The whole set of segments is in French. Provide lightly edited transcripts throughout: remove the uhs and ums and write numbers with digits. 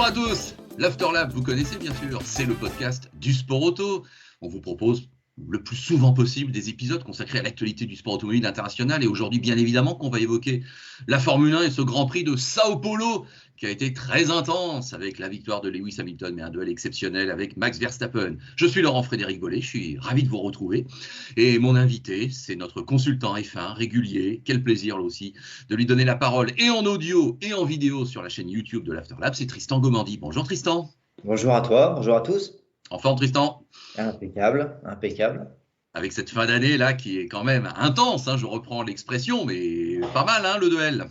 à tous, l'Afterlab, vous connaissez bien sûr, c'est le podcast du sport auto. On vous propose le plus souvent possible des épisodes consacrés à l'actualité du sport automobile international. Et aujourd'hui, bien évidemment, qu'on va évoquer la Formule 1 et ce Grand Prix de Sao Paulo qui a été très intense avec la victoire de Lewis Hamilton, mais un duel exceptionnel avec Max Verstappen. Je suis Laurent-Frédéric Bollet, je suis ravi de vous retrouver. Et mon invité, c'est notre consultant F1 régulier. Quel plaisir là aussi de lui donner la parole et en audio et en vidéo sur la chaîne YouTube de l'Afterlab. C'est Tristan Gomandi. Bonjour Tristan. Bonjour à toi, bonjour à tous. En forme Tristan? Impeccable, impeccable. Avec cette fin d'année là qui est quand même intense, hein, je reprends l'expression, mais pas mal hein, le duel.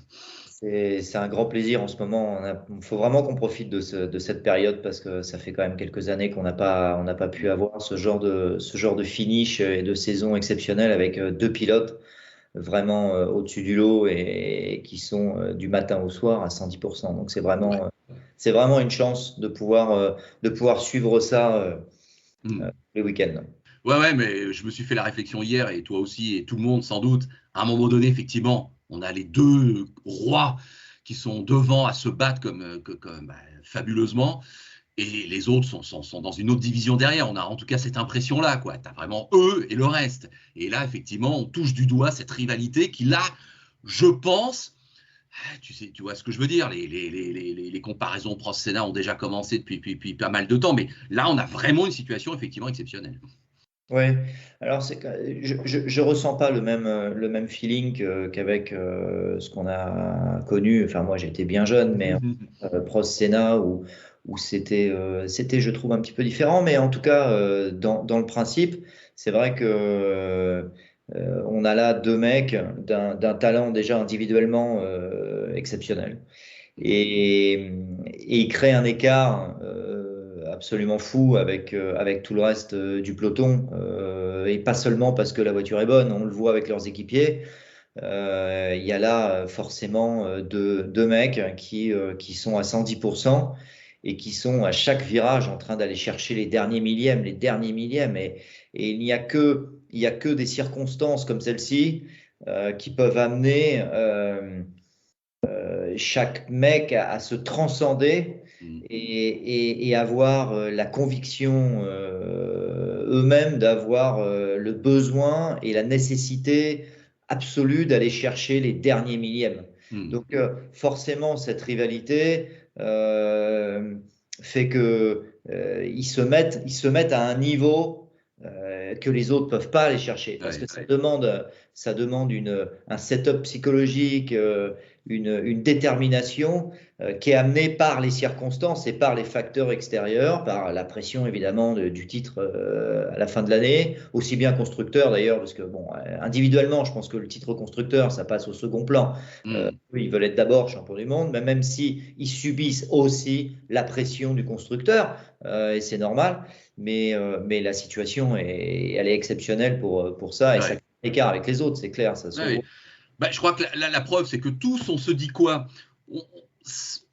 C'est un grand plaisir en ce moment. Il faut vraiment qu'on profite de cette période parce que ça fait quand même quelques années qu'on n'a pas pu avoir ce genre de finish et de saison exceptionnelle avec deux pilotes vraiment au-dessus du lot et qui sont du matin au soir à 110%. Donc c'est vraiment une chance de pouvoir suivre ça les week-ends. Ouais, mais je me suis fait la réflexion hier, et toi aussi, et tout le monde sans doute. À un moment donné, effectivement, on a les deux rois qui sont devant à se battre comme fabuleusement, et les autres sont dans une autre division derrière. On a en tout cas cette impression-là, quoi. Tu as vraiment eux et le reste. Et là, effectivement, on touche du doigt cette rivalité qui, là, je pense, tu vois ce que je veux dire, les comparaisons Prost-Senna ont déjà commencé depuis pas mal de temps, mais là, on a vraiment une situation effectivement exceptionnelle. Oui, alors je ressens pas le même feeling qu'avec ce qu'on a connu. Enfin, moi, j'étais bien jeune, mais Prost Senna où c'était, je trouve, un petit peu différent. Mais en tout cas, dans le principe, c'est vrai que on a là deux mecs d'un talent déjà individuellement exceptionnel. Et il crée un écart absolument fou avec tout le reste du peloton. Et pas seulement parce que la voiture est bonne, on le voit avec leurs équipiers. Il y a là forcément deux mecs qui sont à 110% et qui sont à chaque virage en train d'aller chercher les derniers millièmes. Et il n'y a que des circonstances comme celle-ci qui peuvent amener chaque mec à se transcender et avoir la conviction eux-mêmes d'avoir le besoin et la nécessité absolue d'aller chercher les derniers millièmes. Donc forcément, cette rivalité fait que ils se mettent à un niveau que les autres peuvent pas aller chercher parce que ça demande un setup psychologique, une détermination qui est amenée par les circonstances et par les facteurs extérieurs, par la pression évidemment du titre à la fin de l'année, aussi bien constructeur d'ailleurs, parce que bon, individuellement, je pense que le titre constructeur, ça passe au second plan. Ils veulent être d'abord champion du monde, mais même si ils subissent aussi la pression du constructeur, et c'est normal, mais la situation elle est exceptionnelle pour ça, et ça crée un écart avec les autres, c'est clair, ça se voit. Je crois que la preuve, c'est que tous, on se dit quoi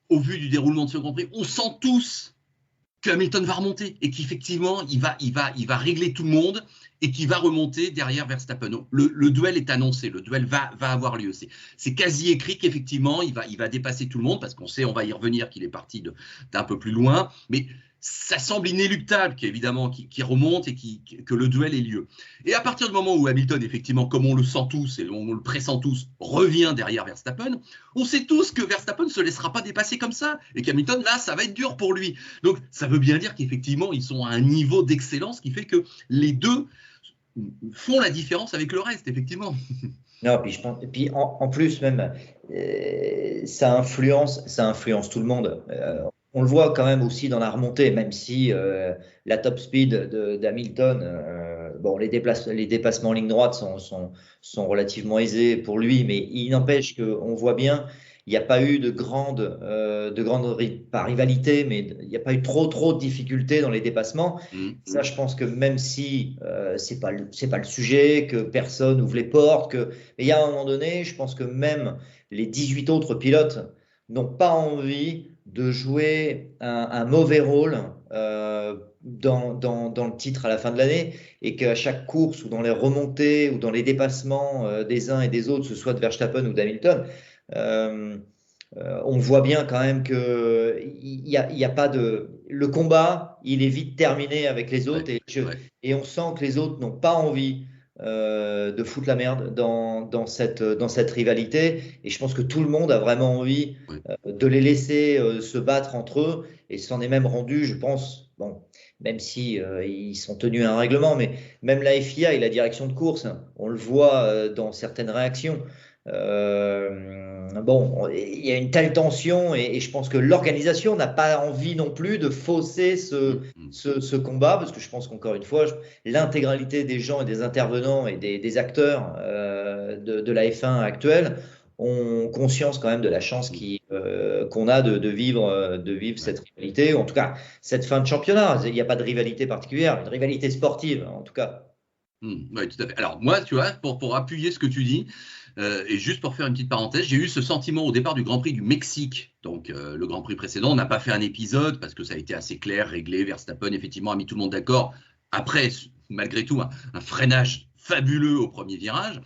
au vu du déroulement de ce Grand Prix, on sent tous que Hamilton va remonter et qu'effectivement, il va régler tout le monde et qu'il va remonter derrière Verstappen. Le duel est annoncé, le duel va avoir lieu. C'est quasi écrit qu'effectivement, il va dépasser tout le monde parce qu'on sait, on va y revenir, qu'il est parti d'un peu plus loin. Mais ça semble inéluctable qu'évidemment qu'il remonte et que le duel ait lieu. Et à partir du moment où Hamilton, effectivement, comme on le sent tous et on le pressent tous, revient derrière Verstappen, on sait tous que Verstappen ne se laissera pas dépasser comme ça et qu'Hamilton, là, ça va être dur pour lui. Donc, ça veut bien dire qu'effectivement, ils sont à un niveau d'excellence qui fait que les deux font la différence avec le reste, effectivement. Non, puis je pense, et puis en plus même, ça influence tout le monde. On le voit quand même aussi dans la remontée, même si la top speed d'Hamilton, bon, les dépassements en ligne droite sont relativement aisés pour lui, mais il n'empêche qu'on voit bien, il n'y a pas eu de grande pas rivalité, mais il n'y a pas eu trop de difficultés dans les dépassements. Ça, je pense que même si c'est pas le sujet, que personne ouvre les portes, mais il y a un moment donné, je pense que même les 18 autres pilotes n'ont pas envie de jouer un mauvais rôle dans le titre à la fin de l'année, et qu'à chaque course ou dans les remontées ou dans les dépassements des uns et des autres, ce soit de Verstappen ou d'Hamilton, On voit bien quand même que il y a pas le combat, il est vite terminé avec les autres et on sent que les autres n'ont pas envie de foutre la merde dans cette rivalité. Et je pense que tout le monde a vraiment envie de les laisser se battre entre eux et s'en est même rendu, je pense, bon, même si ils sont tenus à un règlement, mais même la FIA et la direction de course, on le voit dans certaines réactions. Bon, il y a une telle tension et je pense que l'organisation n'a pas envie non plus de fausser ce combat parce que je pense qu'encore une fois, l'intégralité des gens et des intervenants et des acteurs de la F1 actuelle ont conscience quand même de la chance qu'on a de vivre cette rivalité, ou en tout cas cette fin de championnat. Il n'y a pas de rivalité particulière, une rivalité sportive en tout cas. Oui, tout à fait. Alors moi, tu vois, pour appuyer ce que tu dis, et juste pour faire une petite parenthèse, j'ai eu ce sentiment au départ du Grand Prix du Mexique. Donc le Grand Prix précédent, on n'a pas fait un épisode parce que ça a été assez clair, réglé. Verstappen, effectivement, a mis tout le monde d'accord. Après, malgré tout, un freinage fabuleux au premier virage.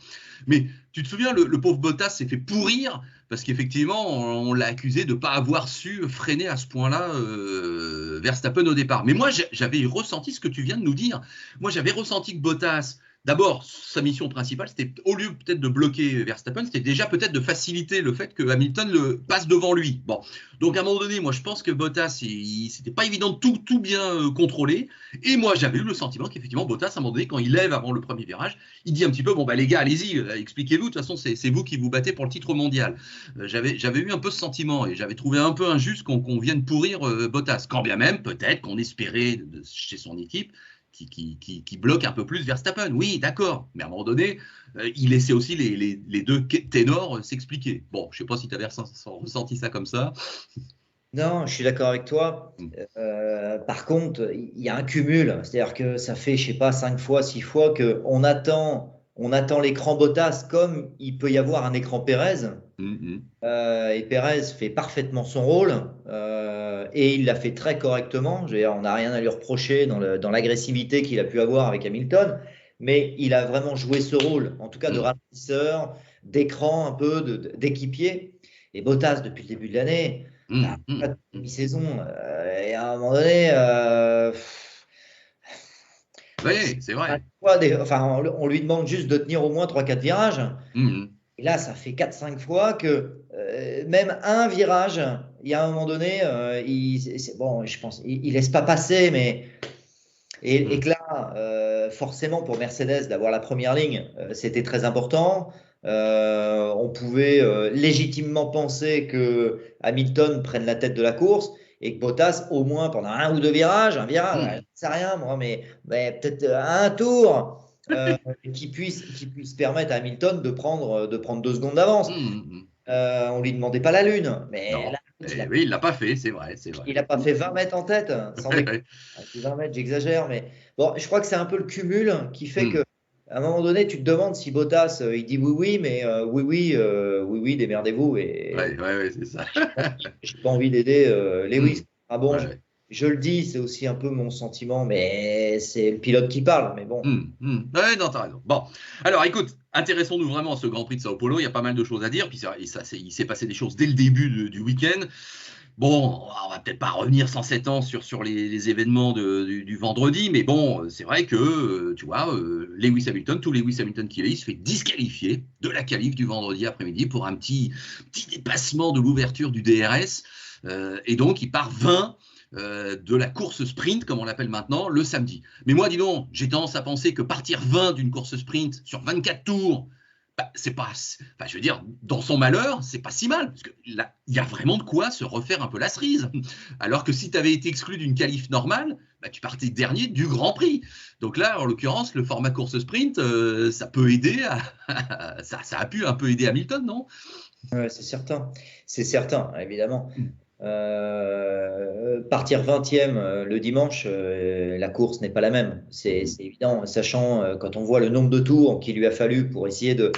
Mais tu te souviens, le pauvre Bottas s'est fait pourrir parce qu'effectivement, on l'a accusé de ne pas avoir su freiner à ce point-là Verstappen au départ. Mais moi, j'avais ressenti ce que tu viens de nous dire. Moi, j'avais ressenti que Bottas, d'abord, sa mission principale, c'était au lieu peut-être de bloquer Verstappen, c'était déjà peut-être de faciliter le fait que Hamilton le passe devant lui. Bon, donc à un moment donné, moi je pense que Bottas, c'était pas évident de tout bien contrôler. Et moi j'avais eu le sentiment qu'effectivement Bottas, à un moment donné, quand il lève avant le premier virage, il dit un petit peu bon bah les gars, allez-y, expliquez-vous. De toute façon, c'est vous qui vous battez pour le titre mondial. J'avais eu un peu ce sentiment et j'avais trouvé un peu injuste qu'on vienne pourrir Bottas, quand bien même peut-être qu'on espérait chez son équipe qui bloque un peu plus Verstappen. Oui, d'accord. Mais à un moment donné, il laissait aussi les deux ténors s'expliquer. Bon, je ne sais pas si tu avais ressenti ça comme ça. Non, je suis d'accord avec toi. Par contre, il y a un cumul. C'est-à-dire que ça fait, je sais pas, 5 fois, 6 fois qu'on attend l'écran Bottas comme il peut y avoir un écran Pérez. Et Pérez fait parfaitement son rôle et il l'a fait très correctement. Je veux dire, on n'a rien à lui reprocher dans l'agressivité qu'il a pu avoir avec Hamilton, mais il a vraiment joué ce rôle, en tout cas de ralentisseur, d'écran, un peu d'équipier. Et Bottas, depuis le début de l'année, mi-saison, et à un moment donné, oui, c'est vrai. On lui demande juste de tenir au moins 3-4 virages. Et là, ça fait 4-5 fois que même un virage, il y a un moment donné, bon, je pense, il laisse pas passer, mais et que là, forcément pour Mercedes d'avoir la première ligne, c'était très important. On pouvait légitimement penser que Hamilton prenne la tête de la course et que Bottas, au moins pendant un ou deux virages, je ne sais rien moi, mais peut-être un tour. Qui puisse permettre à Hamilton de prendre 2 secondes d'avance. On ne lui demandait pas la lune. Mais oui, il ne l'a pas fait, c'est vrai. Il n'a pas fait 20 mètres en tête. Sans déconner. 20 mètres, j'exagère. Mais bon, je crois que c'est un peu le cumul qui fait que à un moment donné, tu te demandes si Bottas, il dit oui, mais oui, démerdez-vous. Oui, c'est ça. J'ai pas envie d'aider Lewis. Ah bon, je le dis, c'est aussi un peu mon sentiment, mais c'est le pilote qui parle. Mais bon. Ouais, non, t'as raison. Bon, alors écoute, intéressons-nous vraiment à ce Grand Prix de Sao Paulo. Il y a pas mal de choses à dire. Puis il s'est passé des choses dès le début du week-end. Bon, on va peut-être pas revenir 107 ans sur les événements du vendredi, mais bon, c'est vrai que, tu vois, Lewis Hamilton, tout Lewis Hamilton qu'il est, il se fait disqualifier de la qualif du vendredi après-midi pour un petit dépassement de l'ouverture du DRS. Et donc, il part 20 de la course sprint, comme on l'appelle maintenant, le samedi. Mais moi, dis donc, j'ai tendance à penser que partir 20 d'une course sprint sur 24 tours, c'est pas, je veux dire, dans son malheur, c'est pas si mal, parce que là, il y a vraiment de quoi se refaire un peu la cerise. Alors que si tu avais été exclu d'une qualif normale, tu partais dernier du Grand Prix. Donc là, en l'occurrence, le format course sprint, ça peut aider, ça a pu un peu aider Hamilton, non ? Ouais, c'est certain, évidemment. Partir 20e le dimanche, la course n'est pas la même. C'est évident, sachant quand on voit le nombre de tours qu'il lui a fallu pour essayer de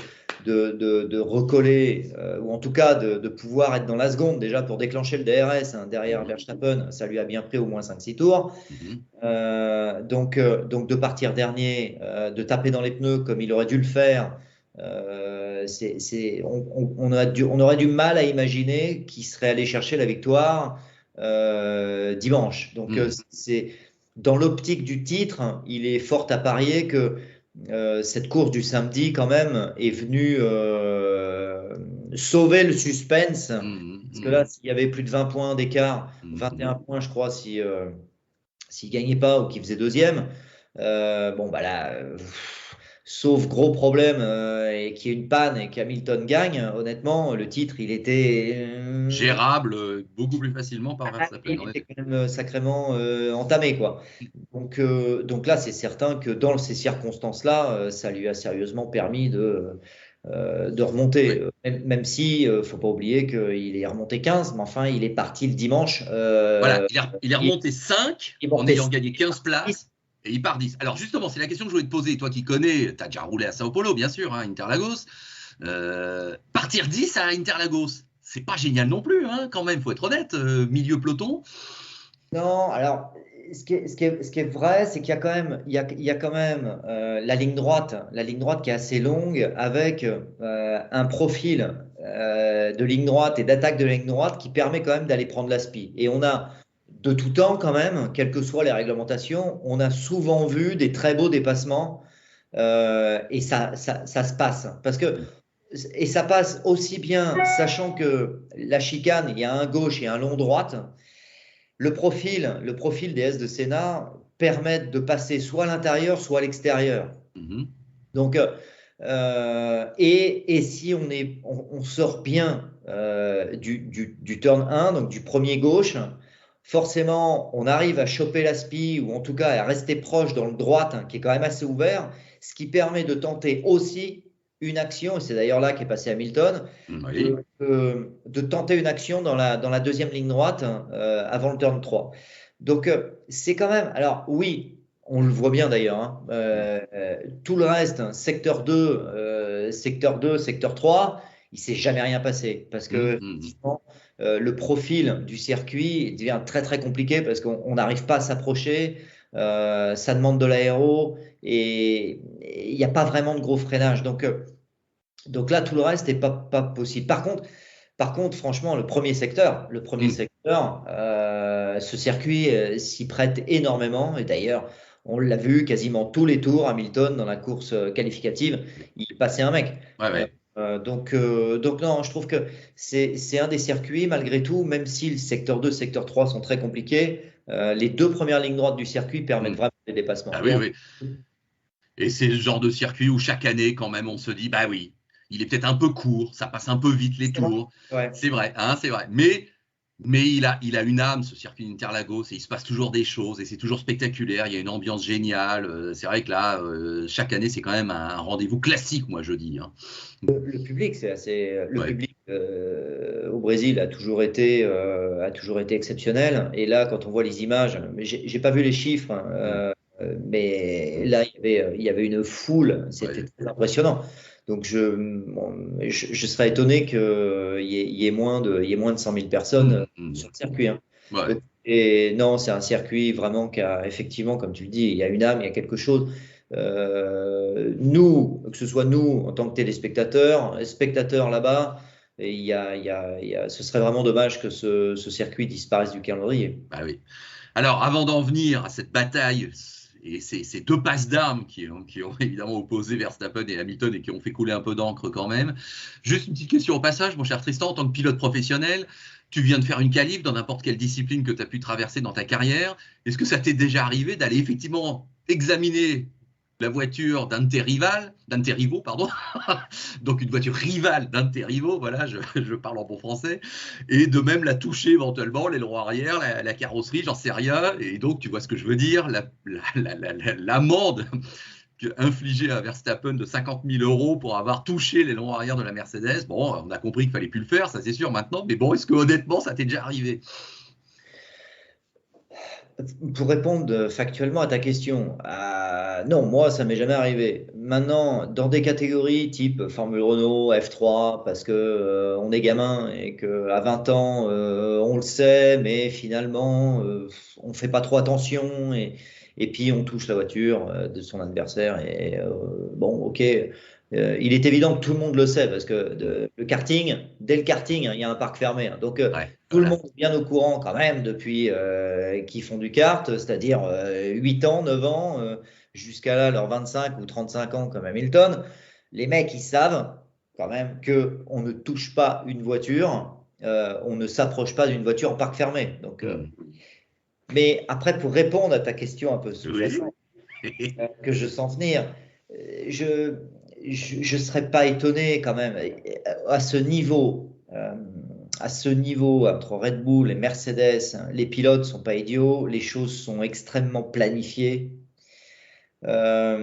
recoller, ou en tout cas de pouvoir être dans la seconde déjà pour déclencher le DRS derrière Verstappen, ça lui a bien pris au moins 5-6 tours. Donc de partir dernier, de taper dans les pneus comme il aurait dû le faire, On aurait du mal à imaginer qu'il serait allé chercher la victoire dimanche. Donc, c'est dans l'optique du titre, il est fort à parier que cette course du samedi, quand même, est venue sauver le suspense. Parce que là, s'il y avait plus de 20 points d'écart, 21 points, je crois, s'il ne gagnait pas ou qu'il faisait deuxième, bon, bah là, sauf gros problème et qu'il y ait une panne et qu'Hamilton gagne, honnêtement, le titre, il était gérable beaucoup plus facilement par Verstappen. il était quand même sacrément entamé, quoi. Donc là, c'est certain que dans ces circonstances-là, ça lui a sérieusement permis de remonter. Oui. Même si, faut pas oublier qu'il est remonté 15, mais enfin, il est parti le dimanche. Voilà, il est remonté 5 en ayant gagné 15 places. Et il part 10. Alors justement, c'est la question que je voulais te poser. Toi qui connais, tu as déjà roulé à Sao Paulo, bien sûr, hein, Interlagos. Partir 10 à Interlagos, c'est pas génial non plus, hein, quand même, faut être honnête, milieu peloton. Non, alors, ce qui est vrai, c'est qu'il y a quand même la ligne droite qui est assez longue, avec un profil de ligne droite et d'attaque de ligne droite qui permet quand même d'aller prendre l'aspi. Et on a de tout temps quand même, quelles que soient les réglementations, on a souvent vu des très beaux dépassements et ça se passe. Et ça passe aussi bien, sachant que la chicane, il y a un gauche et un long droite. Le profil des S de Senna permet de passer soit à l'intérieur, soit à l'extérieur. Donc, et si on sort bien du turn 1, donc du premier gauche, forcément, on arrive à choper l'aspi, ou en tout cas à rester proche dans le droite, qui est quand même assez ouvert, ce qui permet de tenter aussi une action, et c'est d'ailleurs là qu'est passé Hamilton, de tenter une action dans la deuxième ligne droite avant le turn 3. Donc, c'est quand même… Alors, oui, on le voit bien d'ailleurs, hein, tout le reste, secteur 2, secteur 3, il ne s'est jamais rien passé. Parce que le profil du circuit devient très très compliqué parce qu'on n'arrive pas à s'approcher, ça demande de l'aéro et il n'y a pas vraiment de gros freinage. Donc là, tout le reste n'est pas possible. Par contre, franchement, le premier secteur, ce circuit s'y prête énormément. Et d'ailleurs, on l'a vu quasiment tous les tours, Hamilton, dans la course qualificative, il passait un mec. Donc non, je trouve que c'est un des circuits, malgré tout, même si le secteur 2, secteur 3 sont très compliqués, les deux premières lignes droites du circuit permettent vraiment des dépassements. Ah, oui. Et c'est le genre de circuit où chaque année, quand même, on se dit, bah oui, il est peut-être un peu court, ça passe un peu vite les tours. C'est vrai, hein, c'est vrai. Mais il a une âme, ce circuit d'Interlagos, et il se passe toujours des choses, et c'est toujours spectaculaire, il y a une ambiance géniale. C'est vrai que là, chaque année, c'est quand même un rendez-vous classique, moi, je dis. Hein. Le public, c'est assez… Le public au Brésil a toujours été exceptionnel. Et là, quand on voit les images, j'ai pas vu les chiffres, mais là, il y avait une foule, c'était très impressionnant. Donc, je serais étonné qu'il y ait moins de 100 000 personnes sur le circuit. Hein. Donc, et non, c'est un circuit vraiment qui a, effectivement, comme tu le dis, il y a une âme, il y a quelque chose. Nous, que ce soit nous en tant que téléspectateurs, spectateurs là-bas, ce serait vraiment dommage que ce circuit disparaisse du calendrier. Bah oui. Alors, avant d'en venir à cette bataille et ces deux passes d'armes qui ont évidemment opposé Verstappen et Hamilton et qui ont fait couler un peu d'encre quand même, juste une petite question au passage, mon cher Tristan, en tant que pilote professionnel, tu viens de faire une qualif dans n'importe quelle discipline que tu as pu traverser dans ta carrière. Est-ce que ça t'est déjà arrivé d'aller effectivement examiner la voiture d'un de tes rivaux, pardon, donc une voiture rivale d'un de tes rivaux, voilà, je parle en bon français, et de même la toucher éventuellement, l'aileron arrière, la carrosserie, j'en sais rien, et donc tu vois ce que je veux dire, l'amende infligée à Verstappen de 50 000 € pour avoir touché l'aileron arrière de la Mercedes. Bon, on a compris qu'il fallait plus le faire, ça c'est sûr maintenant, mais bon, est-ce que honnêtement ça t'est déjà arrivé ? Pour répondre factuellement à ta question, non, moi, ça m'est jamais arrivé. Maintenant, dans des catégories type Formule Renault, F3, parce que on est gamin et qu'à 20 ans, on le sait, mais finalement, on fait pas trop attention et puis on touche la voiture de son adversaire. Et bon, ok, il est évident que tout le monde le sait, parce que le karting, dès le karting, il y a un parc fermé. Donc, tout le monde est bien au courant quand même depuis qu'ils font du kart, c'est-à-dire 8 ans, 9 ans, jusqu'à là, leurs 25 ou 35 ans comme Hamilton. Les mecs, ils savent quand même qu'on ne touche pas une voiture, on ne s'approche pas d'une voiture en parc fermé. Donc, mais après, pour répondre à ta question un peu sous-jacente, que je sens venir, je ne serais pas étonné quand même à ce niveau. Entre Red Bull et Mercedes, les pilotes ne sont pas idiots, les choses sont extrêmement planifiées. Je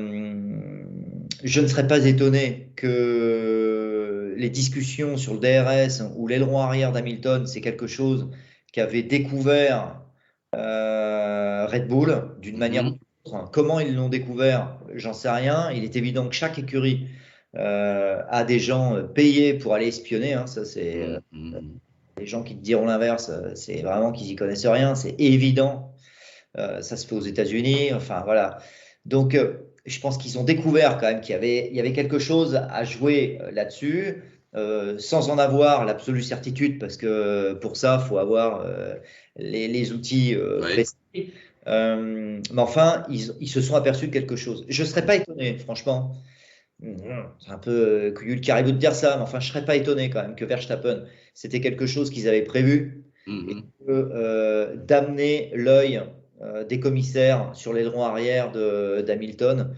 ne serais pas étonné que les discussions sur le DRS ou l'aileron arrière d'Hamilton, c'est quelque chose qu'avait découvert Red Bull d'une manière ou d'une autre. Comment ils l'ont découvert, j'en sais rien. Il est évident que chaque écurie a des gens payés pour aller espionner. Ça, c'est les gens qui te diront l'inverse, c'est vraiment qu'ils y connaissent rien. C'est évident. Ça se fait aux États-Unis. Enfin, voilà. Donc, je pense qu'ils ont découvert quand même qu'il y avait quelque chose à jouer là-dessus, sans en avoir l'absolue certitude, parce que pour ça, il faut avoir les outils précis. Mais enfin, ils se sont aperçus de quelque chose. Je ne serais pas étonné, franchement. C'est un peu couillu caribou de dire ça, mais enfin, je ne serais pas étonné quand même que Verstappen, c'était quelque chose qu'ils avaient prévu, et d'amener l'œil des commissaires sur l'aileron arrière d'Hamilton.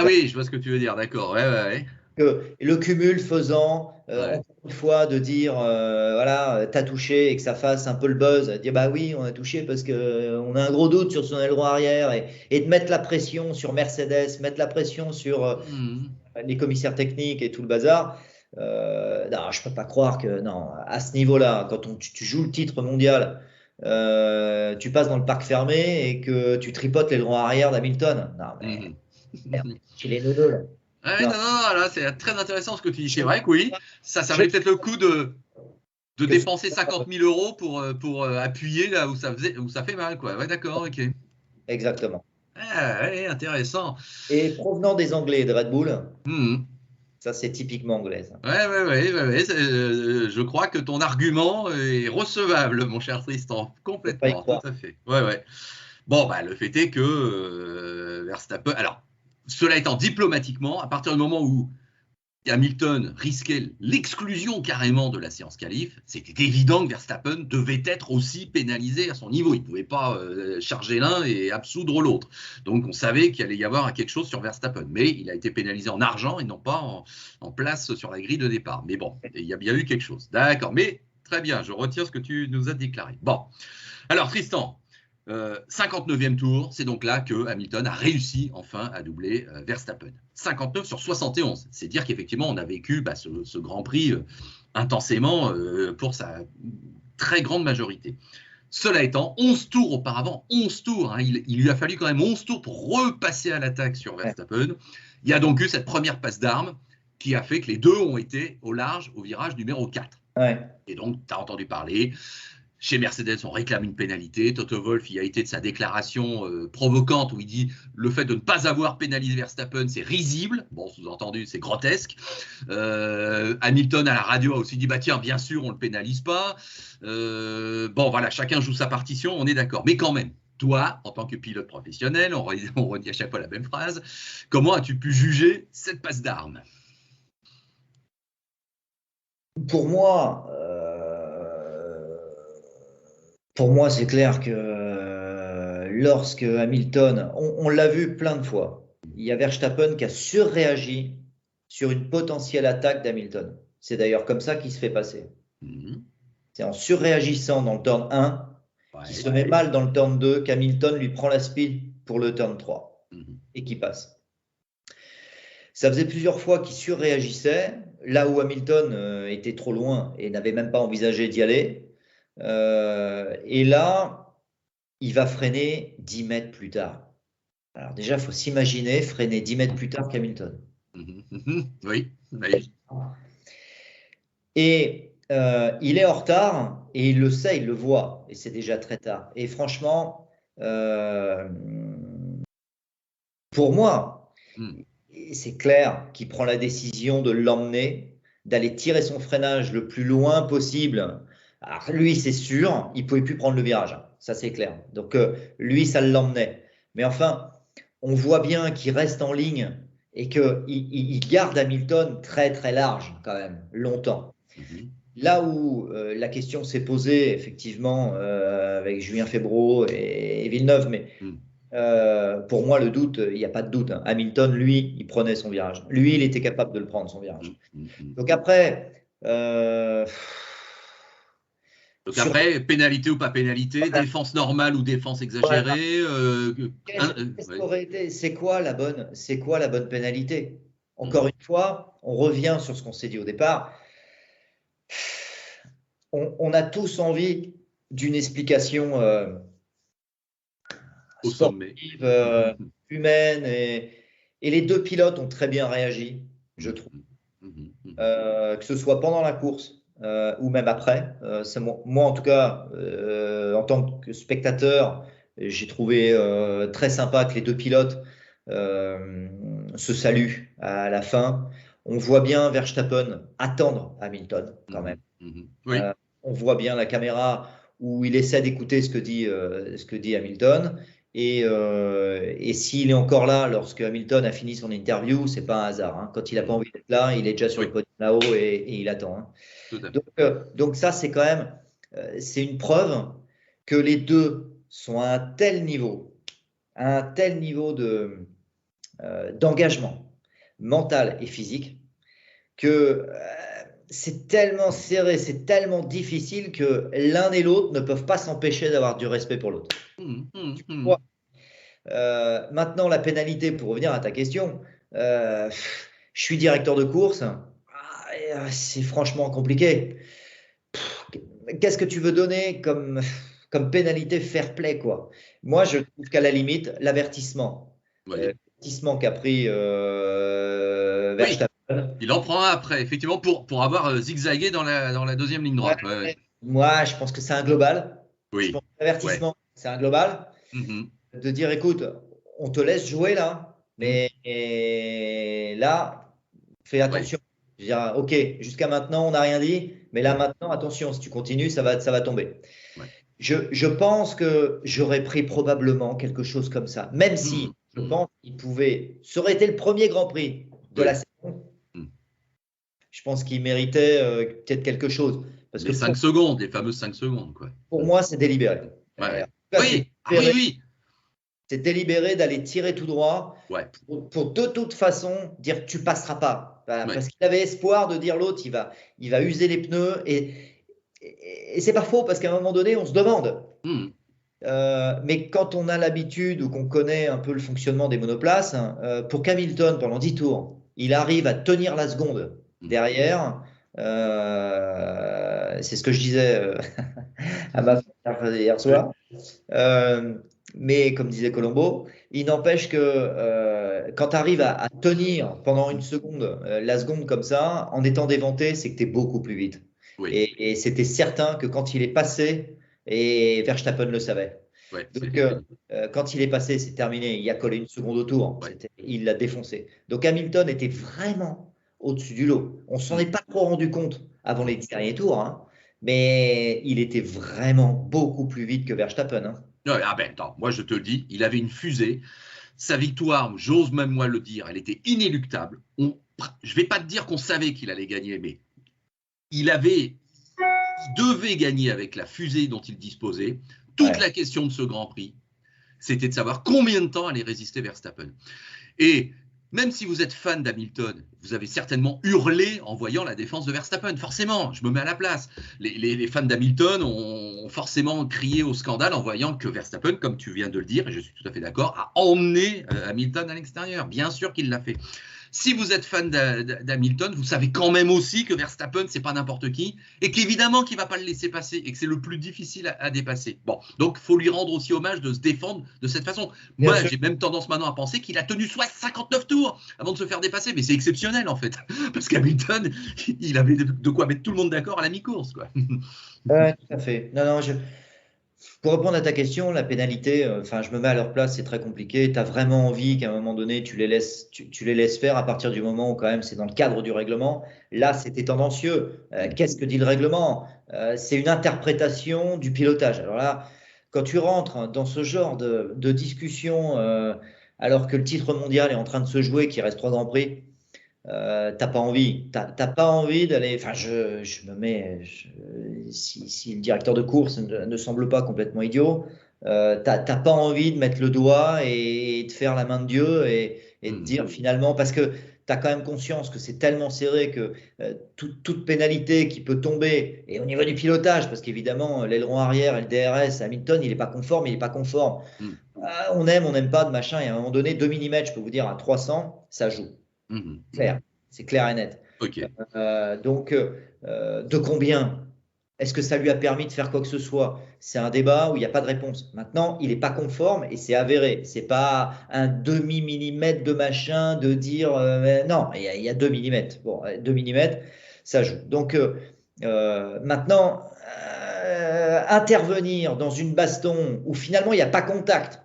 Oui, je vois ce que tu veux dire, d'accord. Ouais. Le cumul faisant, encore une fois, de dire, voilà, t'as touché et que ça fasse un peu le buzz, dire bah oui, on a touché parce qu'on a un gros doute sur son aileron arrière, et de mettre la pression sur Mercedes, mettre la pression sur les commissaires techniques et tout le bazar. Non, je peux pas croire que, non, à ce niveau-là, quand tu joues le titre mondial, tu passes dans le parc fermé et que tu tripotes l'aileron arrière d'Hamilton. Non, mais chez les deux là. Non, là, c'est très intéressant ce que tu dis. C'est vrai que oui, ça valait peut-être le coup de dépenser 50 000 euros pour appuyer là où ça fait mal, quoi. Ouais, d'accord, ok. Exactement. Intéressant. Et provenant des Anglais et de Red Bull, ça c'est typiquement anglais. Ça. Ouais. Je crois que ton argument est recevable, mon cher Tristan. Complètement, tout à fait. Ouais. Bon, le fait est que Verstappen. Alors, cela étant, diplomatiquement, à partir du moment où Hamilton risquait l'exclusion carrément de la séance qualif, c'était évident que Verstappen devait être aussi pénalisé à son niveau. Il ne pouvait pas charger l'un et absoudre l'autre. Donc on savait qu'il allait y avoir quelque chose sur Verstappen. Mais il a été pénalisé en argent et non pas en place sur la grille de départ. Mais bon, il y a bien eu quelque chose. D'accord, mais très bien, je retire ce que tu nous as déclaré. Bon, alors Tristan, 59e tour, c'est donc là que Hamilton a réussi enfin à doubler Verstappen. 59 sur 71, c'est dire qu'effectivement on a vécu ce Grand Prix intensément pour sa très grande majorité. Cela étant, 11 tours auparavant, 11 tours, il lui a fallu quand même 11 tours pour repasser à l'attaque sur Verstappen. Il y a donc eu cette première passe d'armes qui a fait que les deux ont été au large au virage numéro 4. Et donc, tu as entendu parler. Chez Mercedes, on réclame une pénalité. Toto Wolff, il a été de sa déclaration provocante où il dit le fait de ne pas avoir pénalisé Verstappen, c'est risible. Bon, sous-entendu, c'est grotesque. Hamilton à la radio a aussi dit bah tiens, bien sûr, on ne le pénalise pas. Bon, voilà, chacun joue sa partition, on est d'accord. Mais quand même, toi, en tant que pilote professionnel, on redit à chaque fois la même phrase, comment as-tu pu juger cette passe d'armes ? Pour moi, c'est clair que lorsque Hamilton, on l'a vu plein de fois, il y a Verstappen qui a surréagi sur une potentielle attaque d'Hamilton. C'est d'ailleurs comme ça qu'il se fait passer. C'est en surréagissant dans le turn 1, qu'il se met mal dans le turn 2, qu'Hamilton lui prend la speed pour le turn 3 et qu'il passe. Ça faisait plusieurs fois qu'il surréagissait, là où Hamilton était trop loin et n'avait même pas envisagé d'y aller. Et là, il va freiner 10 mètres plus tard. Alors déjà, il faut s'imaginer freiner 10 mètres plus tard qu'Hamilton. Oui. Et il est en retard et il le sait, il le voit. Et c'est déjà très tard. Et franchement, pour moi, c'est clair qu'il prend la décision de l'emmener, d'aller tirer son freinage le plus loin possible. Alors, lui, c'est sûr, il ne pouvait plus prendre le virage. Ça, c'est clair. Donc, lui, ça l'emmenait. Mais enfin, on voit bien qu'il reste en ligne et qu'il garde Hamilton très, très large, quand même, longtemps. Là où la question s'est posée, effectivement, avec Julien Febvre et Villeneuve, mais pour moi, le doute, il n'y a pas de doute, hein. Hamilton, lui, il prenait son virage. Lui, il était capable de le prendre, son virage. Donc après, pénalité ou pas pénalité, voilà. Défense normale ou défense exagérée. Voilà. C'est quoi la bonne pénalité? Encore une fois, on revient sur ce qu'on s'est dit au départ. On a tous envie d'une explication au sportive, humaine, et les deux pilotes ont très bien réagi, je trouve. Que ce soit pendant la course ou même après. Moi, en tout cas, en tant que spectateur, j'ai trouvé très sympa que les deux pilotes se saluent à la fin. On voit bien Verstappen attendre Hamilton quand même. Oui. On voit bien la caméra où il essaie d'écouter ce que dit Hamilton. Et s'il est encore là lorsque Hamilton a fini son interview, c'est pas un hasard, hein. Quand il n'a pas envie d'être là, il est déjà sur le podium là-haut et il attend, hein. Donc ça, c'est quand même c'est une preuve que les deux sont à un tel niveau d'engagement mental et physique que c'est tellement serré, c'est tellement difficile que l'un et l'autre ne peuvent pas s'empêcher d'avoir du respect pour l'autre. Maintenant, la pénalité, pour revenir à ta question, je suis directeur de course, c'est franchement compliqué. Qu'est-ce que tu veux donner comme pénalité fair play, quoi? Moi, je trouve qu'à la limite, l'avertissement. L'avertissement qu'a pris Verstappen. Il en prend un après, effectivement, pour avoir zigzagué dans la deuxième ligne droite. Moi, je pense que c'est un global. Oui. Je pense que l'avertissement, c'est un global. De dire, écoute, on te laisse jouer là, mais là, fais attention. Je veux dire, ok, jusqu'à maintenant, on n'a rien dit, mais là maintenant, attention, si tu continues, ça va tomber. Je pense que j'aurais pris probablement quelque chose comme ça, même si je pense qu'il pouvait. Ça aurait été le premier Grand Prix de la saison. Je pense qu'il méritait peut-être quelque chose. Parce les 5 secondes, les fameuses 5 secondes, quoi. Pour moi, c'est délibéré. Oui. C'est délibéré d'aller tirer tout droit pour de toute façon dire tu passeras pas. Parce qu'il avait espoir de dire l'autre, il va user les pneus. Et c'est pas faux parce qu'à un moment donné, on se demande. Mais quand on a l'habitude ou qu'on connaît un peu le fonctionnement des monoplaces, pour qu'Hamilton, pendant 10 tours, il arrive à tenir la seconde derrière, c'est ce que je disais à ma femme hier soir. Mais comme disait Colombo, il n'empêche que quand tu arrives à tenir pendant une seconde, la seconde comme ça, en étant déventé, c'est que tu es beaucoup plus vite. Et c'était certain que quand il est passé, et Verstappen le savait. Donc, quand il est passé, c'est terminé. Il a collé une seconde au tour. Il l'a défoncé. Donc, Hamilton était vraiment au-dessus du lot. On ne s'en est pas trop rendu compte avant les derniers tours, hein, mais il était vraiment beaucoup plus vite que Verstappen, hein. Attends, moi je te le dis, il avait une fusée. Sa victoire, j'ose même moi le dire, elle était inéluctable. Je ne vais pas te dire qu'on savait qu'il allait gagner, mais il devait gagner avec la fusée dont il disposait. Toute la question de ce Grand Prix, c'était de savoir combien de temps allait résister Verstappen. Et même si vous êtes fan d'Hamilton, vous avez certainement hurlé en voyant la défense de Verstappen. Forcément, je me mets à la place. Les fans d'Hamilton ont forcément crié au scandale en voyant que Verstappen, comme tu viens de le dire, et je suis tout à fait d'accord, a emmené Hamilton à l'extérieur. Bien sûr qu'il l'a fait. Si vous êtes fan d'Hamilton, vous savez quand même aussi que Verstappen, c'est pas n'importe qui, et qu'évidemment qu'il ne va pas le laisser passer, et que c'est le plus difficile à dépasser. Bon, donc il faut lui rendre aussi hommage de se défendre de cette façon. Moi, j'ai même tendance maintenant à penser qu'il a tenu 59 tours avant de se faire dépasser, mais c'est exceptionnel en fait, parce qu'Hamilton, il avait de quoi mettre tout le monde d'accord à la mi-course, quoi. Tout à fait. Non, Pour répondre à ta question, la pénalité, enfin, je me mets à leur place, c'est très compliqué. Tu as vraiment envie qu'à un moment donné, tu les laisses faire à partir du moment où, quand même, c'est dans le cadre du règlement. Là, c'était tendancieux. Qu'est-ce que dit le règlement? C'est une interprétation du pilotage. Alors là, quand tu rentres dans ce genre de discussion, alors que le titre mondial est en train de se jouer, qu'il reste 3 Grands Prix, t'as pas envie. T'as pas envie d'aller. Enfin, je me mets. Si le directeur de course ne semble pas complètement idiot, t'as pas envie de mettre le doigt et de faire la main de Dieu et de dire finalement, parce que tu as quand même conscience que c'est tellement serré que toute pénalité qui peut tomber, et au niveau du pilotage, parce qu'évidemment, l'aileron arrière et le DRS, Hamilton, il n'est pas conforme, il n'est pas conforme. On n'aime pas de machin, et à un moment donné, 2 mm, je peux vous dire, à 300, ça joue. Clair, c'est clair et net. Ok. Donc, de combien? Est-ce que ça lui a permis de faire quoi que ce soit? C'est un débat où il n'y a pas de réponse. Maintenant, il n'est pas conforme et c'est avéré. C'est pas un demi-millimètre de machin de dire non, il y a 2 mm. Bon, 2 mm, ça joue. Donc, maintenant, intervenir dans une baston où finalement il n'y a pas contact.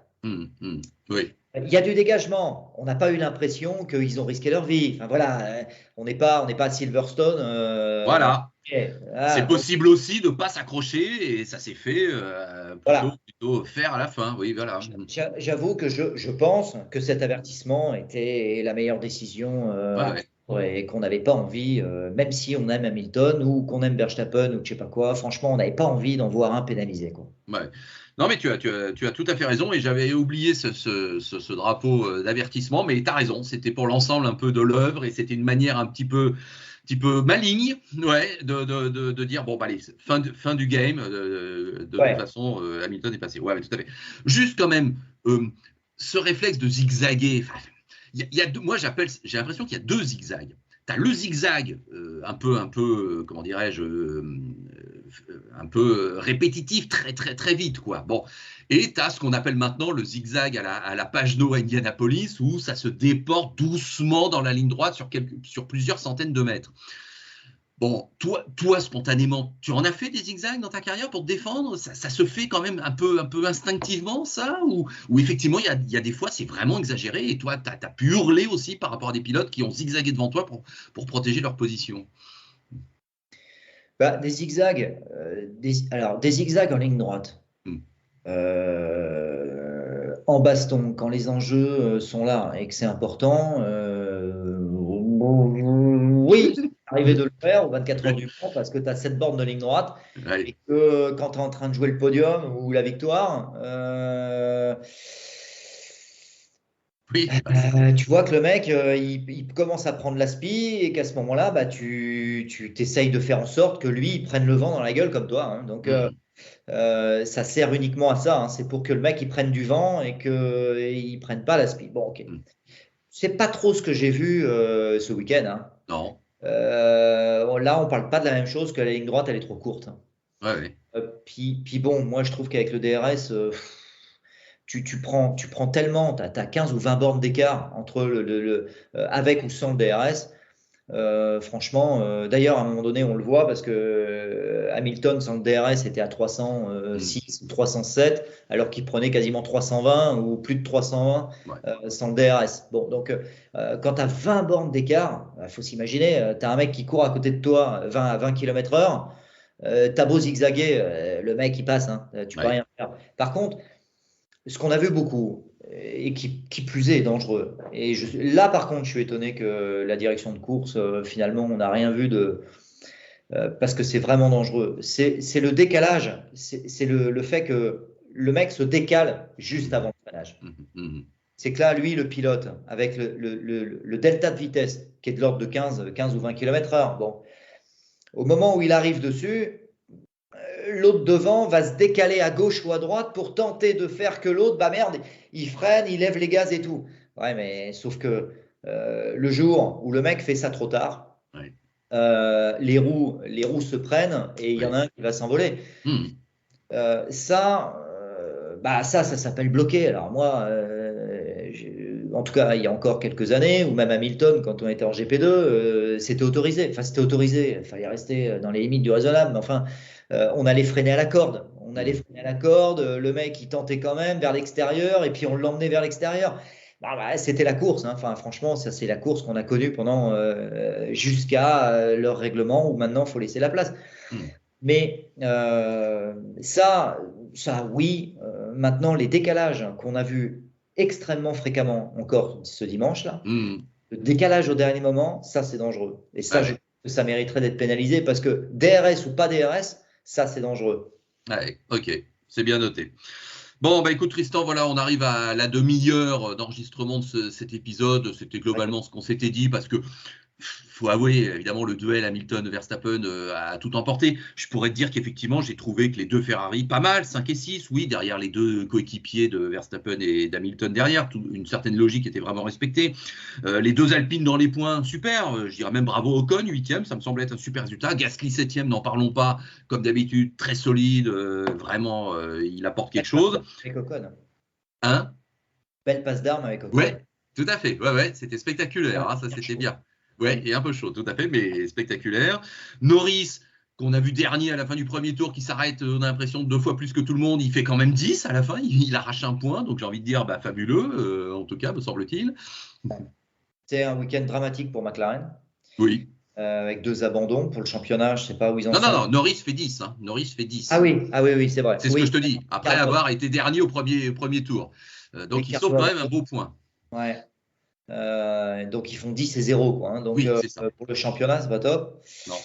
Oui. Il y a du dégagement. On n'a pas eu l'impression qu'ils ont risqué leur vie. Enfin voilà, on n'est pas à Silverstone. Voilà. C'est Donc, possible aussi de ne pas s'accrocher et ça s'est fait plutôt faire à la fin. Oui, voilà. J'avoue que je pense que cet avertissement était la meilleure décision et qu'on n'avait pas envie, même si on aime Hamilton ou qu'on aime Verstappen ou je sais pas quoi, franchement, on n'avait pas envie d'en voir un pénalisé, quoi. Ouais. Non, mais tu as tout à fait raison et j'avais oublié ce drapeau d'avertissement, mais tu as raison, c'était pour l'ensemble un peu de l'œuvre et c'était une manière un petit peu maligne, de dire bon, bah, allez, fin du game, toute façon, Hamilton est passé. Ouais, tout à fait. Juste quand même, ce réflexe de zigzaguer, moi j'ai l'impression qu'il y a 2 zigzags. Tu as le zigzag un peu comment dirais-je, un peu répétitif, très, très, très vite, quoi. Bon. Et tu as ce qu'on appelle maintenant le zigzag à la Pagenaud à Indianapolis, où ça se déporte doucement dans la ligne droite sur plusieurs centaines de mètres. Bon, toi, spontanément, tu en as fait des zigzags dans ta carrière pour te défendre? Ça se fait quand même un peu instinctivement, ça? Ou effectivement, il y a des fois, c'est vraiment exagéré et toi, tu as pu hurler aussi par rapport à des pilotes qui ont zigzagué devant toi pour protéger leur position? Des zigzags, des zigzags en ligne droite. En baston, quand les enjeux sont là et que c'est important, oui, arriver de le faire aux 24 heures du Mans parce que tu as 7 bornes de ligne droite et que quand tu es en train de jouer le podium ou la victoire, tu vois que le mec, il commence à prendre l'aspi et qu'à ce moment-là, bah, tu t'essayes de faire en sorte que lui, il prenne le vent dans la gueule comme toi. Hein. Donc, ça sert uniquement à ça. Hein. C'est pour que le mec, il prenne du vent et qu'il ne prenne pas l'aspi. Bon, ok. C'est pas trop ce que j'ai vu ce week-end. Hein. Non. Là, on parle pas de la même chose que la ligne droite, elle est trop courte. Hein. Puis bon, moi, je trouve qu'avec le DRS... Tu prends tellement, tu as 15 ou 20 bornes d'écart entre avec ou sans le DRS. Franchement, d'ailleurs, à un moment donné, on le voit parce que Hamilton sans le DRS était à 306 ou 307, alors qu'il prenait quasiment 320 ou plus de 320 sans le DRS. Bon, donc, quand tu as 20 bornes d'écart, il faut s'imaginer, tu as un mec qui court à côté de toi à 20 km/h, tu as beau zigzaguer, le mec il passe, hein, tu peux rien faire. Par contre, ce qu'on a vu beaucoup, et qui plus est dangereux. Et là, par contre, je suis étonné que la direction de course, finalement, on n'a rien vu parce que c'est vraiment dangereux. C'est le décalage, c'est le fait que le mec se décale juste avant le freinage. C'est que là, lui, le pilote, avec le delta de vitesse, qui est de l'ordre de 15 ou 20 km/h, bon, au moment où il arrive dessus, l'autre devant va se décaler à gauche ou à droite pour tenter de faire que l'autre, bah merde, il freine, il lève les gaz et tout. Ouais, mais sauf que le jour où le mec fait ça trop tard, les roues se prennent et il y en a un qui va s'envoler. Ça s'appelle bloquer. Alors moi, en tout cas, il y a encore quelques années, ou même Hamilton, quand on était en GP2, c'était autorisé. Enfin, c'était autorisé. Il fallait rester dans les limites du raisonnable. Mais enfin, on allait freiner à la corde. On allait freiner à la corde, le mec il tentait quand même vers l'extérieur et puis on l'emmenait vers l'extérieur. C'était la course, hein. Enfin, franchement, ça c'est la course qu'on a connue pendant jusqu'à leur règlement où maintenant il faut laisser la place. Mais ça oui. Maintenant, les décalages qu'on a vus extrêmement fréquemment encore ce dimanche-là, le décalage au dernier moment, ça c'est dangereux. Et ça, je trouve que ça mériterait d'être pénalisé parce que DRS ou pas DRS, ça c'est dangereux. Ouais, ok, c'est bien noté. Bon, bah écoute Tristan, voilà, on arrive à la demi-heure d'enregistrement de cet épisode. C'était globalement ce qu'on s'était dit parce que faut avouer, évidemment, le duel Hamilton-Verstappen a tout emporté. Je pourrais te dire qu'effectivement, j'ai trouvé que les deux Ferrari, pas mal, 5 et 6, oui, derrière les deux coéquipiers de Verstappen et d'Hamilton derrière, une certaine logique était vraiment respectée. Les deux Alpines dans les points, super. Je dirais même bravo Ocon, 8e, ça me semblait être un super résultat. Gasly 7e, n'en parlons pas, comme d'habitude, très solide, vraiment, il apporte quelque chose. Avec Ocon. Hein? Belle passe d'armes avec Ocon. Ouais, tout à fait. Ouais, c'était spectaculaire, hein, ça c'était bien. Ouais, et un peu chaud, tout à fait, mais spectaculaire. Norris, qu'on a vu dernier à la fin du premier tour, qui s'arrête, on a l'impression, 2 fois plus que tout le monde, il fait quand même 10 à la fin, il arrache un point, donc j'ai envie de dire fabuleux, en tout cas, me semble-t-il. C'est un week-end dramatique pour McLaren. Oui. Avec 2 abandons pour le championnat, je ne sais pas où ils en sont. Non, Norris fait 10. Hein. Norris fait 10. Ah oui, c'est vrai. C'est ce que je te dis, après avoir été dernier au premier tour. Donc ils sautent quand même un beau point. Ouais. Donc ils font 10 et 0 quoi, hein. Donc oui, pour le championnat c'est pas top. Non.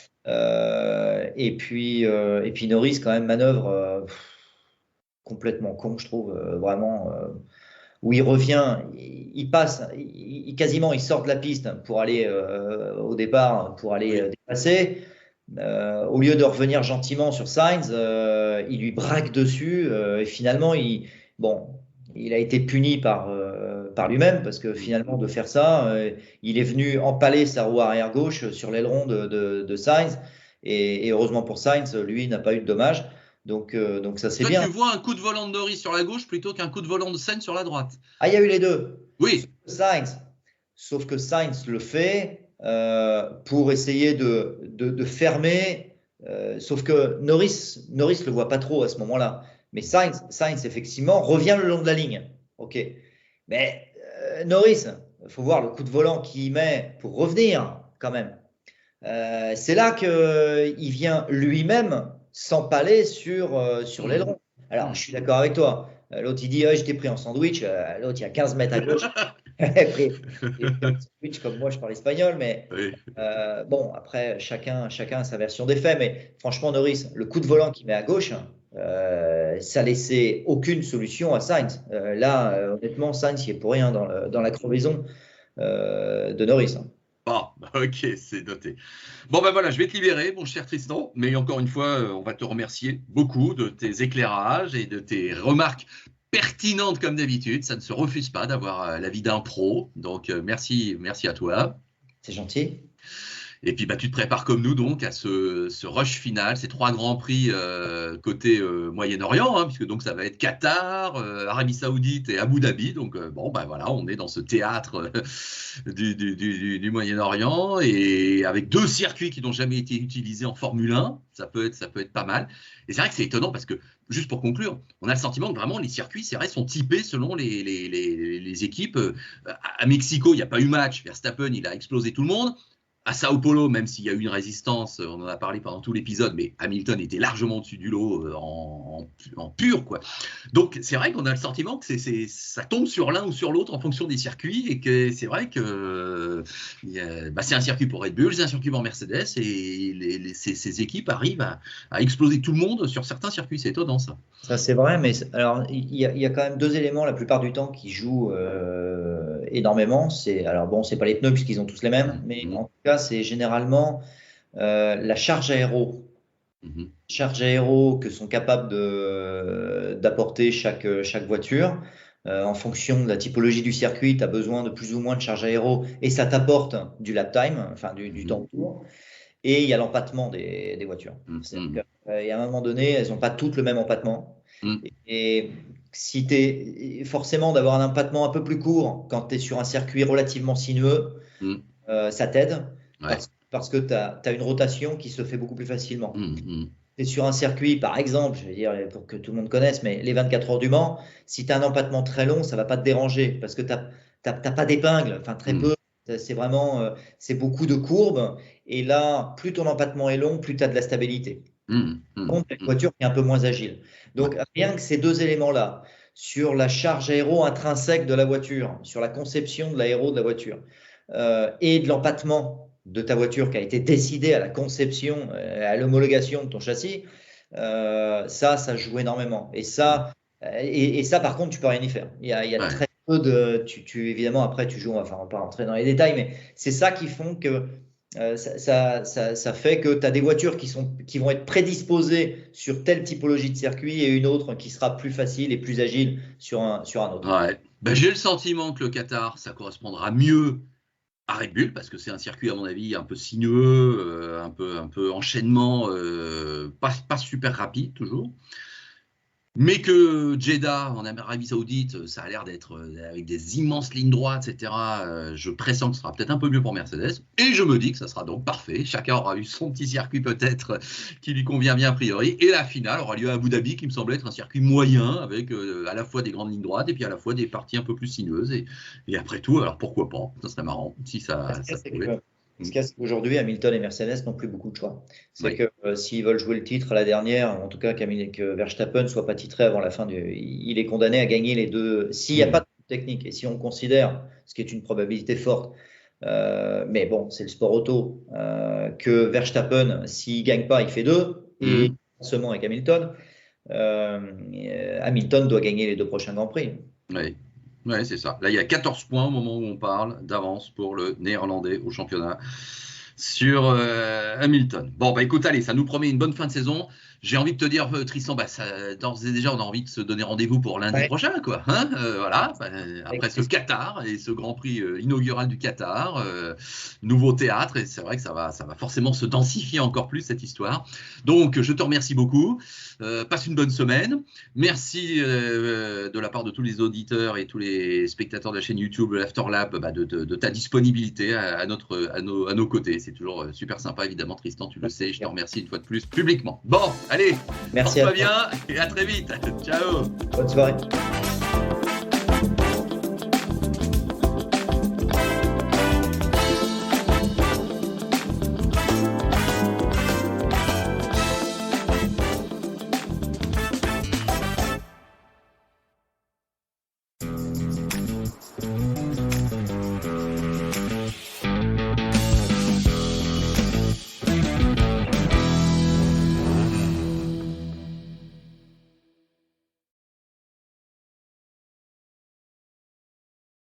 Et puis Norris quand même manœuvre complètement con, je trouve, vraiment, où il revient, il passe, quasiment il sort de la piste pour aller au départ, pour aller dépasser. Au lieu de revenir gentiment sur Sainz, il lui braque dessus et finalement il a été puni par lui-même parce que finalement de faire ça, il est venu empaler sa roue arrière gauche sur l'aileron de Sainz et heureusement pour Sainz, lui n'a pas eu de dommages. Donc ça c'est bien. Tu vois un coup de volant de Norris sur la gauche plutôt qu'un coup de volant de Sainz sur la droite. Ah, il y a eu les deux. Oui. Sauf que Sainz le fait pour essayer de fermer. Sauf que Norris le voit pas trop à ce moment-là. Mais Sainz effectivement revient le long de la ligne. Ok. Mais Norris, il faut voir le coup de volant qu'il met pour revenir quand même. C'est là qu'il vient lui-même s'empaler sur l'aileron. Alors, je suis d'accord avec toi. L'autre, il dit j'étais pris en sandwich. L'autre, il y a 15 mètres à gauche. pris en sandwich, comme moi, je parle espagnol. Mais bon, après, chacun a sa version des faits. Mais franchement, Norris, le coup de volant qu'il met à gauche, ça laissait aucune solution à Sainz. Là, honnêtement, Sainz, il est pour rien dans la crevaison de Norris. Bon, ok, c'est noté. Bon, ben voilà, je vais te libérer, mon cher Tristan. Mais encore une fois, on va te remercier beaucoup de tes éclairages et de tes remarques pertinentes comme d'habitude. Ça ne se refuse pas d'avoir l'avis d'un pro. Donc, merci à toi. C'est gentil. Et puis, tu te prépares comme nous donc à ce rush final, ces 3 grands prix côté Moyen-Orient, hein, puisque donc ça va être Qatar, Arabie Saoudite et Abu Dhabi. Donc, voilà, on est dans ce théâtre du Moyen-Orient et avec 2 circuits qui n'ont jamais été utilisés en Formule 1. Ça peut être pas mal. Et c'est vrai que c'est étonnant parce que, juste pour conclure, on a le sentiment que vraiment les circuits, c'est vrai, sont typés selon les équipes. À Mexico, il n'y a pas eu match. Verstappen, il a explosé tout le monde. À Sao Paulo, même s'il y a eu une résistance, on en a parlé pendant tout l'épisode, mais Hamilton était largement au-dessus du lot en pur, quoi. Donc c'est vrai qu'on a le sentiment que ça tombe sur l'un ou sur l'autre en fonction des circuits et que c'est vrai que c'est un circuit pour Red Bull, c'est un circuit pour Mercedes et ces équipes arrivent à exploser tout le monde sur certains circuits. C'est étonnant ça. Ça c'est vrai, mais alors il y a quand même 2 éléments la plupart du temps qui jouent énormément. C'est pas les pneus puisqu'ils ont tous les mêmes, mais en tout cas c'est généralement la charge aéro. Charge aéro que sont capables d'apporter chaque voiture. En fonction de la typologie du circuit, tu as besoin de plus ou moins de charge aéro et ça t'apporte du lap time, enfin du temps de tour. Et il y a l'empattement des voitures. Et à un moment donné, elles n'ont pas toutes le même empattement. Et si tu es forcément d'avoir un empattement un peu plus court quand tu es sur un circuit relativement sinueux, ça t'aide parce que tu as une rotation qui se fait beaucoup plus facilement. tu es sur un circuit, par exemple, je vais dire pour que tout le monde connaisse, mais les 24 heures du Mans, si tu as un empattement très long, ça ne va pas te déranger parce que tu n'as pas d'épingle, enfin très peu. C'est vraiment, c'est beaucoup de courbes. Et là, plus ton empattement est long, plus tu as de la stabilité. Donc, une voiture qui est un peu moins agile. Donc, rien que ces deux éléments-là, sur la charge aéro intrinsèque de la voiture, sur la conception de l'aéro de la voiture et de l'empattement de ta voiture qui a été décidé à la conception, à l'homologation de ton châssis, ça joue énormément. Et ça, par contre, tu peux rien y faire. Il y a très peu de. Évidemment, après, tu joues, enfin, on va pas rentrer dans les détails, mais c'est ça qui font que. Ça fait que tu as des voitures qui vont être prédisposées sur telle typologie de circuit et une autre qui sera plus facile et plus agile sur un autre. Ouais. Ben, j'ai le sentiment que le Qatar, ça correspondra mieux à Red Bull parce que c'est un circuit, à mon avis, un peu sinueux, un peu enchaînement, pas super rapide toujours. Mais que Jeddah, en Arabie Saoudite, ça a l'air d'être avec des immenses lignes droites, etc. Je pressens que ce sera peut-être un peu mieux pour Mercedes. Et je me dis que ça sera donc parfait. Chacun aura eu son petit circuit peut-être qui lui convient bien a priori. Et la finale aura lieu à Abu Dhabi, qui me semble être un circuit moyen, avec à la fois des grandes lignes droites et puis à la fois des parties un peu plus sinueuses. Et après tout, alors pourquoi pas? Ça serait marrant si ça se pouvait. Ce qu'il y a, c'est qu'aujourd'hui, Hamilton et Mercedes n'ont plus beaucoup de choix. C'est que s'ils veulent jouer le titre à la dernière, en tout cas que Verstappen ne soit pas titré avant la fin il est condamné à gagner les deux. S'il n'y a pas de technique et si on considère, ce qui est une probabilité forte, mais bon, c'est le sport auto, que Verstappen, s'il ne gagne pas, il fait 2, et seulement avec Hamilton, Hamilton doit gagner les 2 prochains Grands Prix. Oui, c'est ça. Là, il y a 14 points au moment où on parle d'avance pour le Néerlandais au championnat sur Hamilton. Bon, bah écoute, allez, ça nous promet une bonne fin de saison. J'ai envie de te dire, Tristan, d'ores et déjà, on a envie de se donner rendez-vous pour lundi prochain, quoi. Hein, voilà, après ce Qatar et ce Grand Prix inaugural du Qatar, nouveau théâtre, et c'est vrai que ça va forcément se densifier encore plus cette histoire. Donc, je te remercie beaucoup. Passe une bonne semaine. Merci de la part de tous les auditeurs et tous les spectateurs de la chaîne YouTube l'Afterlab de ta disponibilité à nos côtés. C'est toujours super sympa, évidemment, Tristan, tu le sais. Je te remercie une fois de plus publiquement. Bon, allez, merci. Porte-toi bien et à très vite. Ciao. Bonne soirée.